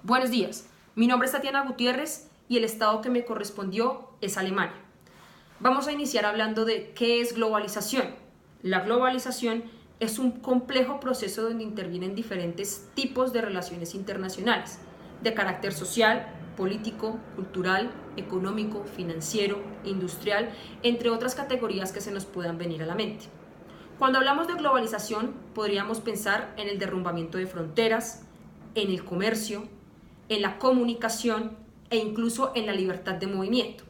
Buenos días, mi nombre es Tatiana Gutiérrez y el estado que me correspondió es Alemania. Vamos a iniciar hablando de qué es globalización. La globalización es un complejo proceso donde intervienen diferentes tipos de relaciones internacionales, de carácter social, político, cultural, económico, financiero, industrial, entre otras categorías que se nos puedan venir a la mente. Cuando hablamos de globalización, podríamos pensar en el derrumbamiento de fronteras, en el comercio, en la comunicación e incluso en la libertad de movimiento.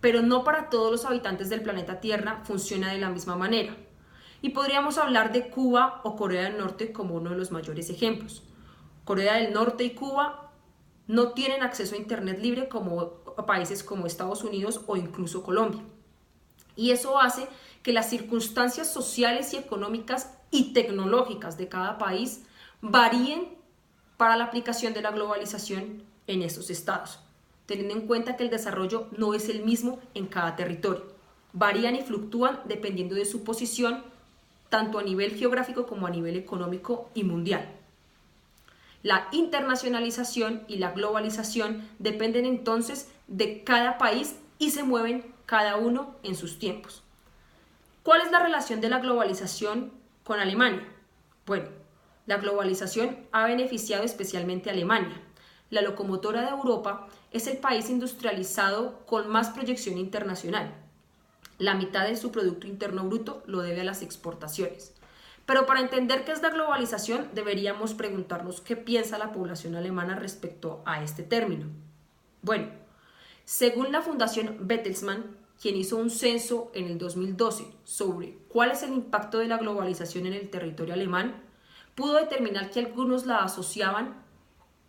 Pero no para todos los habitantes del planeta Tierra funciona de la misma manera. Y podríamos hablar de Cuba o Corea del Norte como uno de los mayores ejemplos. Corea del Norte y Cuba no tienen acceso a Internet libre como países como Estados Unidos o incluso Colombia. Y eso hace que las circunstancias sociales y económicas y tecnológicas de cada país varíen para la aplicación de la globalización en esos estados, teniendo en cuenta que el desarrollo no es el mismo en cada territorio. Varían y fluctúan dependiendo de su posición, tanto a nivel geográfico como a nivel económico y mundial. La internacionalización y la globalización dependen entonces de cada país y se mueven cada uno en sus tiempos. ¿Cuál es la relación de la globalización con Alemania? Bueno, la globalización ha beneficiado especialmente a Alemania. La locomotora de Europa es el país industrializado con más proyección internacional. La mitad de su Producto Interno Bruto lo debe a las exportaciones. Pero para entender qué es la globalización, deberíamos preguntarnos qué piensa la población alemana respecto a este término. Bueno, según la Fundación Bertelsmann, quien hizo un censo en el 2012 sobre cuál es el impacto de la globalización en el territorio alemán, pudo determinar que algunos la asociaban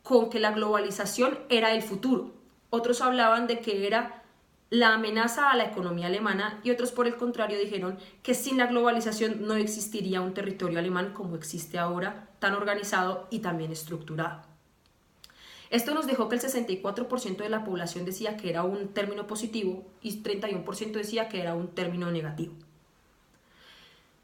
con que la globalización era el futuro. Otros hablaban de que era la amenaza a la economía alemana y otros por el contrario dijeron que sin la globalización no existiría un territorio alemán como existe ahora, tan organizado y también estructurado. Esto nos dejó que el 64% de la población decía que era un término positivo y 31% decía que era un término negativo.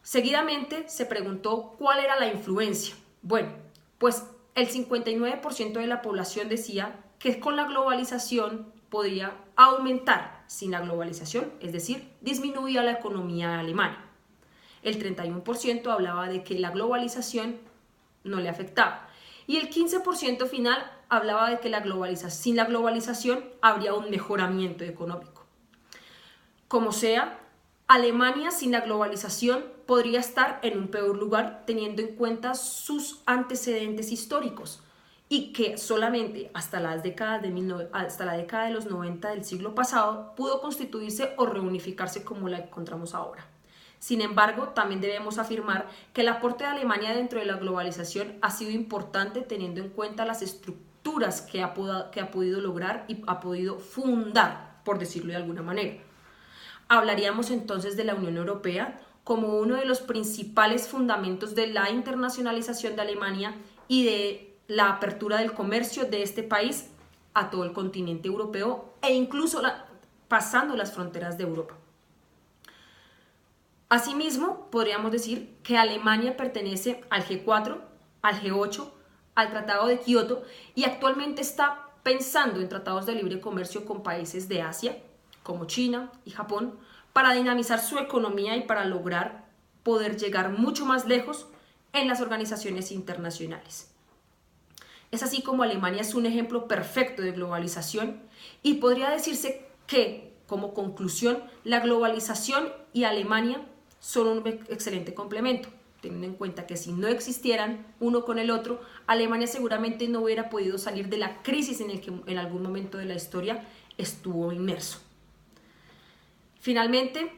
Seguidamente se preguntó cuál era la influencia. Bueno, pues el 59% de la población decía que con la globalización podría aumentar sin la globalización, es decir, disminuía la economía alemana. El 31% hablaba de que la globalización no le afectaba. Y el 15% final hablaba de que sin la globalización habría un mejoramiento económico. Como sea, Alemania sin la globalización podría estar en un peor lugar teniendo en cuenta sus antecedentes históricos y que solamente hasta la década de los 90 del siglo pasado pudo constituirse o reunificarse como la encontramos ahora. Sin embargo, también debemos afirmar que el aporte de Alemania dentro de la globalización ha sido importante teniendo en cuenta las estructuras que ha podido lograr y ha podido fundar, por decirlo de alguna manera. Hablaríamos entonces de la Unión Europea como uno de los principales fundamentos de la internacionalización de Alemania y de la apertura del comercio de este país a todo el continente europeo e incluso pasando las fronteras de Europa. Asimismo, podríamos decir que Alemania pertenece al G4, al G8, al Tratado de Kioto y actualmente está pensando en tratados de libre comercio con países de Asia, como China y Japón, para dinamizar su economía y para lograr poder llegar mucho más lejos en las organizaciones internacionales. Es así como Alemania es un ejemplo perfecto de globalización y podría decirse que, como conclusión, la globalización y Alemania son un excelente complemento, teniendo en cuenta que si no existieran uno con el otro, Alemania seguramente no hubiera podido salir de la crisis en la que en algún momento de la historia estuvo inmerso. Finalmente,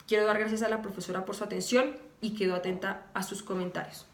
quiero dar gracias a la profesora por su atención y quedo atenta a sus comentarios.